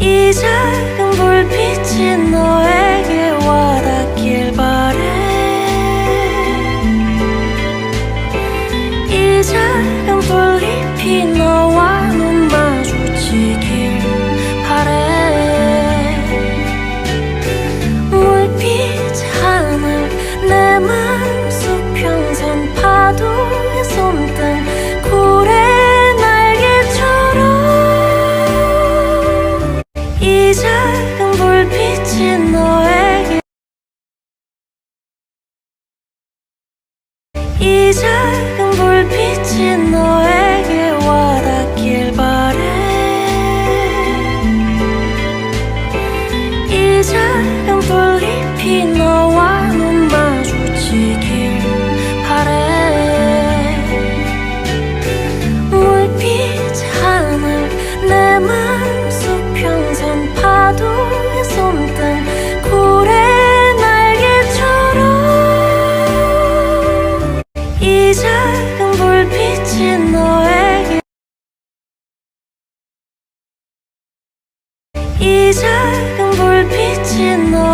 이 작은 불빛이 너에게 와닿길 바래. 이 작은 불잎이 너와 눈 마주치길 바래. 물빛 하늘 내 마음속 평선 파도의 손등 고래 날개처럼 이 작은 불빛이 너에게 이 작은 불빛이 너에게 와닿길 바래. 이 작은 불잎이 너와 눈 마주치길 바래. 물빛 하늘 내 마음속 평선 파도의 손등 고래 날개처럼 이 작은 불빛이 너에게 이 작은 불빛이 너